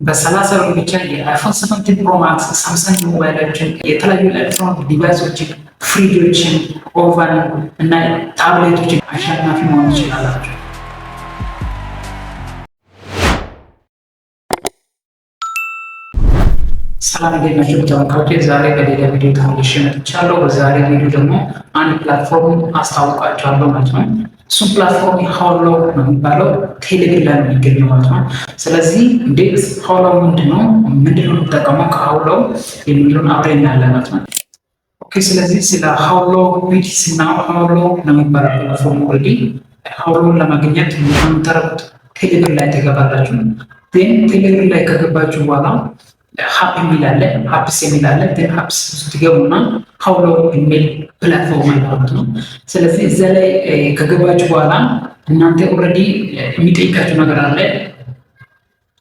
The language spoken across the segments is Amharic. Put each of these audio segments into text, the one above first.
በ30 ብር ብቻ የአይፎን 17 ፕሮ ማክስ፣ ሳምሰንግ ሞባይሎችን፣ የተለያዩ ኤሌክትሮኒክ ዲቫይሶችን፣ ፍሪጆችን፣ ኦቨን እና ታብሌቶችን አሸናፊ መሆን ትችላላችሁ። ሰላም እንዴት ናችሁ ተመልካቾች? ዛሬ በሌላ ቪዲዮ ተመልሼ መጥቻለሁ። በዛሬ ቪዲዮ ደግሞ አንድ ፕላትፎርም አስታውቃችኋለሁ ማለት ነው። እሱም ፕላትፎርም ሃውሎ ነው የሚባለው፣ ቴሌግራም ላይ ነው የሚገኘው ማለት ነው። ስለዚህ እንዴት ሃውሎ ምንድነው የምንጠቀመው ከሃውሎ የሚለውን አብረን እናያለን ማለት ነው። ኦኬ፣ ስለዚህ ስለ ሃውሎ ቢትስ እና ሃውሎ ነው የሚባለው ፕላትፎርም ኦልሬዲ ሃውሎን ለማግኘት የምታደርጉት ቴሌግራም ላይ ትገባላችሁ። ቴሌግራም ላይ ከገባችሁ በኋላ ሀፕ የሚል አለ፣ ሀፕስ የሚል አለ። ሀፕስ ውስጥ ትገቡና ሃውሎ የሚል ፕላትፎርም አለ ማለት ነው። ስለዚህ እዛ ላይ ከገባችሁ በኋላ እናንተ ኦልሬዲ የሚጠይቃችሁ ነገር አለ፣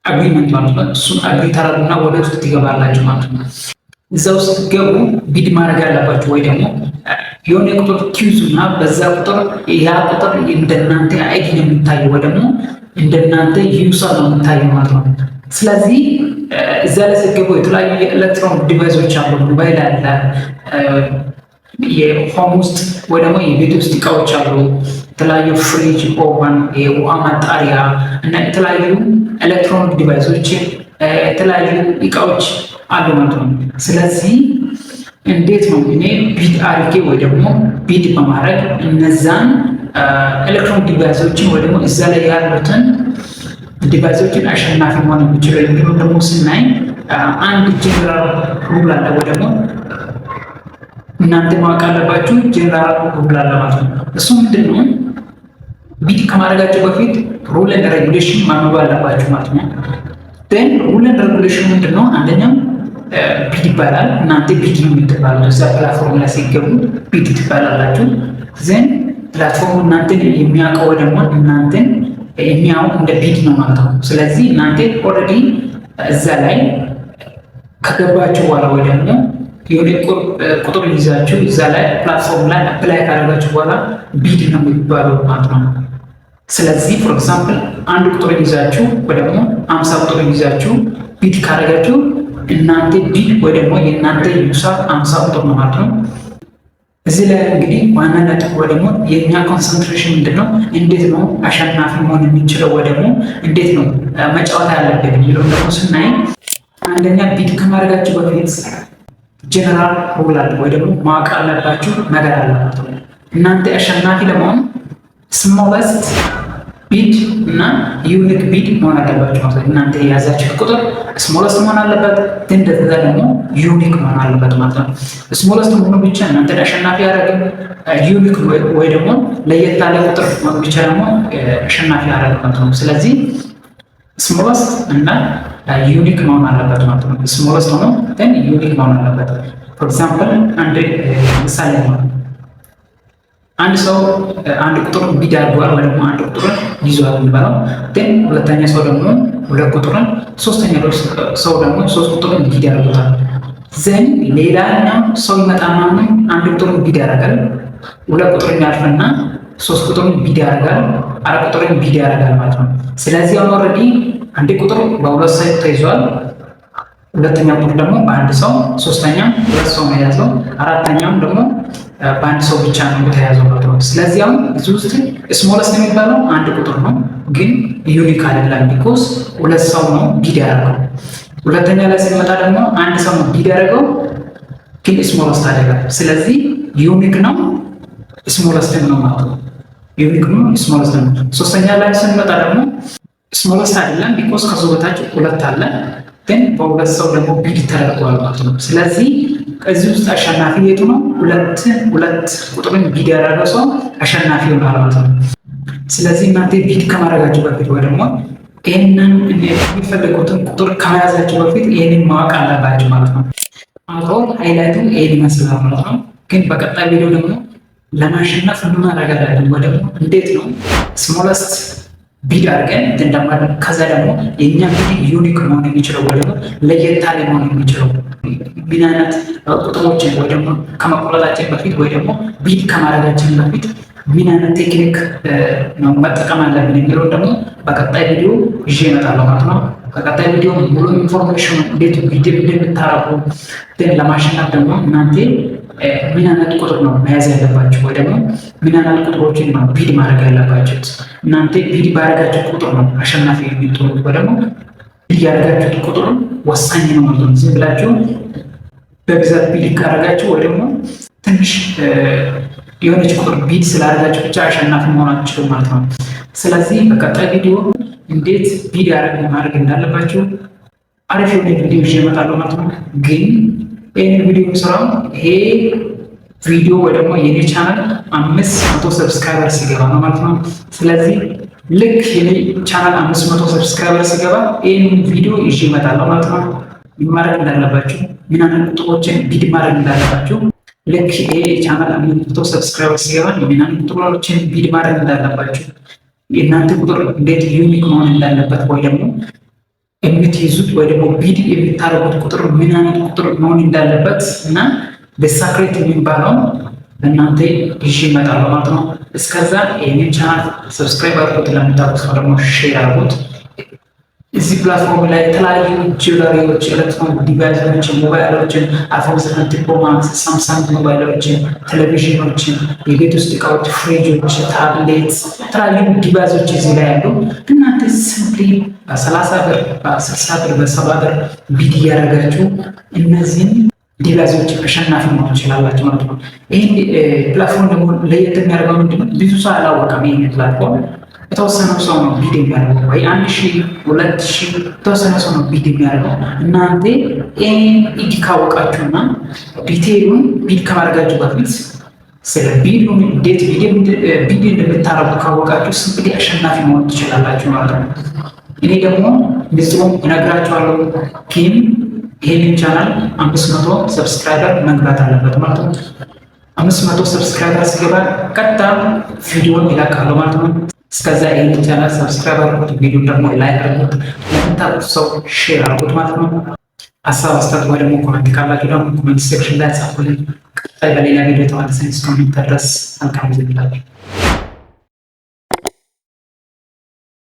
አግሪመንት ማለት ነው። እሱን አግሪ ታረጉና ወደ ውስጥ ትገባላችሁ ማለት ነው። እዛ ውስጥ ትገቡ ቢድ ማድረግ ያለባችሁ ወይ ደግሞ የሆነ ቁጥር ኪውዙ እና በዛ ቁጥር ያ ቁጥር እንደናንተ አይዲ ነው የሚታየው ወይ ደግሞ እንደናንተ ዩሰር ነው የሚታየው ማለት ነው። ስለዚህ እዛ ላይ ስትገቡ የተለያዩ የኤሌክትሮኒክ ዲቫይሶች አሉ። ሞባይል አለ፣ የሆም ውስጥ ወይ ደግሞ የቤት ውስጥ እቃዎች አሉ። የተለያዩ ፍሪጅ፣ ኦቨን፣ የውሃ ማጣሪያ እና የተለያዩ ኤሌክትሮኒክ ዲቫይሶች፣ የተለያዩ እቃዎች አሉ ማለት ነው። ስለዚህ እንዴት ነው እኔ ቢድ አድርጌ ወይ ደግሞ ቢድ በማድረግ እነዛን ኤሌክትሮኒክ ዲቫይሶችን ወይ ደግሞ እዛ ላይ ያሉትን ዲቫይሶችን አሸናፊ መሆን የሚችለው የሚለው ደግሞ ስናይ አንድ ጀነራል ሩል አለ ወይ ደግሞ እናንተ ማወቅ አለባችሁ ጀነራል ሩል አለ ማለት ነው። እሱ ምንድን ነው? ቢድ ከማድረጋቸው በፊት ሩል ኤንድ ሬጉሌሽን ማንበብ አለባችሁ ማለት ነው። ን ሩል ኤንድ ሬጉሌሽን ምንድን ነው? አንደኛው ቢድ ይባላል። እናንተ ቢድ ነው የምትባሉት። እዛ ፕላትፎርም ላይ ሲገቡ ቢድ ትባላላችሁ። ዘን ፕላትፎርሙ እናንተን የሚያውቀው ደግሞ እናንተን የሚያው እንደ ቢድ ነው ማለት ነው። ስለዚህ እናንተ ኦልሬዲ እዛ ላይ ከገባችሁ በኋላ ወይ ደግሞ የሆነ ቁጥር ይዛችሁ እዛ ላይ ፕላትፎርም ላይ አፕላይ ካደረጋችሁ በኋላ ቢድ ነው የሚባለው ማለት ነው። ስለዚህ ፎር ኤግዛምፕል አንድ ቁጥር ይዛችሁ ወይ ደግሞ 50 ቁጥር ይዛችሁ ቢድ ካደረጋችሁ እናንተ ቢድ ወይ ደግሞ የእናንተ ዩሰር 50 ቁጥር ነው ማለት ነው። እዚህ ላይ እንግዲህ ዋና ነጥብ ወይ ደግሞ የኛ ኮንሰንትሬሽን ምንድነው? እንዴት ነው አሸናፊ መሆን የሚችለው ወይ ደግሞ እንዴት ነው መጫወት ያለብን የሚለው ደግሞ ስናይ አንደኛ ቢድ ከማድረጋችሁ በፊት ጀነራል ሩል አለ ወይ ደግሞ ማወቅ አለባችሁ ነገር አለ ማለት ነው። እናንተ አሸናፊ ለመሆን ስሞለስት ቢድ እና ዩኒክ ቢድ መሆን አለባችሁ ማለት ነው። እናንተ የያዛችሁ ቁጥር ስሞለስት መሆን አለበት፣ ግን እንደዛ ደግሞ ዩኒክ መሆን አለበት ማለት ነው። ስሞለስት መሆኑ ብቻ እናንተ አሸናፊ ያደረግን፣ ዩኒክ ወይ ደግሞ ለየት ያለ ቁጥር ብቻ ደግሞ አሸናፊ ያደረግ ማለት ነው። ስለዚህ ስሞለስት እና ዩኒክ መሆን አለበት ማለት ነው። ስሞለስት ሆኖ ግን ዩኒክ መሆን አለበት። ፎር ኤግዛምፕል አንድ ምሳሌ ነው። አንድ ሰው አንድ ቁጥርን ቢድ አድርጓል ወይ ደግሞ አንድ ቁጥርን ይዟል የሚባለው ግን ሁለተኛ ሰው ደግሞ ሁለት ቁጥርን፣ ሶስተኛ ሰው ደግሞ ሶስት ቁጥርን ቢድ ያደርጉታል። ዘን ሌላኛው ሰው ይመጣና አንድ ቁጥርን ቢድ ያደርጋል፣ ሁለት ቁጥርን ያልፍና ሶስት ቁጥርን ቢድ ያደርጋል፣ አራት ቁጥርን ቢድ ያደርጋል ማለት ነው። ስለዚህ አሁን ኦልሬዲ አንድ ቁጥር በሁለት ሰው ተይዟል፣ ሁለተኛ ቁጥር ደግሞ በአንድ ሰው፣ ሶስተኛ ሁለት ሰው ነው የያዘው፣ አራተኛውም ደግሞ በአንድ ሰው ብቻ ነው የተያዘው ማለት ነው። ስለዚህ አሁን እዚህ ውስጥ ስሞለስት የሚባለው አንድ ቁጥር ነው፣ ግን ዩኒክ አይደለም። ቢኮዝ ሁለት ሰው ነው ቢድ ያደረገው። ሁለተኛ ላይ ሲመጣ ደግሞ አንድ ሰው ነው ቢድ ያደረገው፣ ግን ስሞለስት አይደለም። ስለዚህ ዩኒክ ነው ስሞለስት ነው ማለት ነው። ዩኒክ ነው ስሞለስት ነው። ሶስተኛ ላይ ስንመጣ ደግሞ ስሞለስት አይደለም፣ ቢኮዝ ከሱ በታች ሁለት አለ፣ ግን በሁለት ሰው ደግሞ ቢድ ተደርጓል ማለት ነው። ስለዚህ ከዚህ ውስጥ አሸናፊ የቱ ነው? ሁለት ቁጥርን ቢድ ያደረገው ሰው አሸናፊ ይሆናል ማለት ነው። ስለዚህ እናንተ ቢድ ከማድረጋችሁ በፊት ወይ ደግሞ ይህንን የሚፈልጉትን ቁጥር ከመያዛችሁ በፊት ይህንን ማወቅ አለባችሁ ማለት ነው። አቶ ሃይላይቱ ይህን ይመስላል ማለት ነው። ግን በቀጣይ ቪዲዮ ደግሞ ለማሸነፍ ምን ማድረግ አለብን ወይ ደግሞ እንዴት ነው ስሞለስት ቢድ አድርገን እንደማለት ከዛ ደግሞ የኛ ቢድ ዩኒክ መሆን የሚችለው ወይ ደግሞ ለየት ያለ መሆን የሚችለው ምን አይነት ቁጥሮችን ወይ ደግሞ ከመቆረጣችን በፊት ወይ ደግሞ ቢድ ከማድረጋችን በፊት ምን አይነት ቴክኒክ ነው መጠቀም አለብን የሚለው ደግሞ በቀጣይ ቪዲዮ ይዤ እመጣለሁ ማለት ነው። በቀጣይ ቪዲዮ ሙሉ ኢንፎርሜሽን እንዴት ቪዲዮ እንደምታረጉ ለማሸነፍ ደግሞ እናንተ ምን አይነት ቁጥር ነው መያዝ ያለባችሁ ወይ ደግሞ ምን አይነት ቁጥሮችን ነው ቢድ ማድረግ ያለባችሁ። እናንተ ቢድ ባደረጋችሁ ቁጥር ነው አሸናፊ የምትሆኑት ወይ ደግሞ ቢድ ያደረጋችሁት ቁጥር ወሳኝ ነው ማለት ነው። ዝም ብላችሁ በብዛት ቢድ ካደረጋችሁ ወይ ደግሞ ትንሽ የሆነች ቁጥር ቢድ ስላደረጋችሁ ብቻ አሸናፊ መሆን አትችሉም ማለት ነው። ስለዚህ በቀጣይ ቪዲዮ እንዴት ቢድ ማድረግ እንዳለባችሁ አሪፍ የሆነ ቪዲዮ ይዤ እመጣለሁ ማለት ነው። ግን ይህን ቪዲዮ ስራው ይሄ ቪዲዮ ወይ ደግሞ የኔ ቻናል 500 ሰብስክራይበር ሲገባ ነው ማለት ነው። ስለዚህ ልክ የኔ ቻናል 500 ሰብስክራይበር ሲገባ ይህን ቪዲዮ ይዤ እመጣለሁ ማለት ነው። ምን ማድረግ እንዳለባችሁ፣ ምን አይነት ቁጥሮችን ቢድ ማድረግ እንዳለባችሁ ልክ ይሄ ቻናል 500 ሰብስክራይበር ሲገባ ምን አይነት ቁጥሮችን ቢድ ማድረግ እንዳለባችሁ የእናንተ ቁጥር እንዴት ዩኒክ መሆን እንዳለበት ወይ ደግሞ የምትይዙት ወይ ደግሞ ቢድ የምታደርጉት ቁጥር ምን አይነት ቁጥር መሆን እንዳለበት እና በሳክሬት የሚባለው እናንተ ይዤ እመጣለሁ ማለት ነው። እስከዛ ይህንን ቻናል ሰብስክራይብ አድርጉት፣ ለምታውቁት ሰው ደግሞ ሼር አድርጉት። እዚህ ፕላትፎርም ላይ የተለያዩ ጅዌለሪዎች፣ ኤሌክትሮኒክ ዲቫይሶችን፣ ሞባይሎችን፣ አይፎን 7 ፕሮ ማክስ፣ ሳምሰንግ ሞባይሎችን፣ ቴሌቪዥኖችን፣ የቤት ውስጥ እቃዎች፣ ፍሪጆች፣ ታብሌት፣ የተለያዩ ዲቫይሶች እዚህ ላይ ያሉ እናንተ ሲምፕሊ በ30 ብር፣ በ60 ብር፣ በ70 ብር ቢድ እያደረጋችሁ እነዚህን ዲቫይሶች አሸናፊ መሆን ትችላላችሁ ማለት ነው። ይህን ፕላትፎርም ደግሞ ለየት የሚያደርገው ምንድነው? ብዙ ሰው አላወቀም። ይህን ፕላትፎርም የተወሰነው ሰው ነው ቢድ የሚያደርገው፣ ወይ 1000 2000 የተወሰነ ሰው ነው ቢድ የሚያደርገው። እናንተ ይህን ኢዲ ካወቃችሁና ዲቴይሉን ቢድ ከማድረጋችሁ በፊት ስለ ቢዱን እንዴት ቢድ እንደምታረጉ ካወቃችሁ ሲምፕሊ አሸናፊ መሆን ትችላላችሁ ማለት ነው። እኔ ደግሞ ንጹህ እነግራችኋለሁ። ግን ይህንን ቻናል 500 ሰብስክራይበር መግባት አለበት ማለት ነው። 500 ሰብስክራይበር ሲገባ ቀጥታ ቪዲዮን ይለቃሉ ማለት ነው። እስከዛ ይህንን ቻናል ሰብስክራይብ አድርጉት፣ ቪዲዮ ደግሞ ላይክ አድርጉት፣ ለምታውቁት ሰው ሼር አድርጉት ማለት ነው። ሀሳብ አስተያየት ወይ ደግሞ ኮሜንት ካላችሁ ደግሞ ኮሜንት ሴክሽን ላይ ጻፉልኝ። ቀጣይ በሌላ ቪዲዮ ተመልሰን እስከምንመጣ ድረስ መልካም ጊዜ ይሁንላችሁ።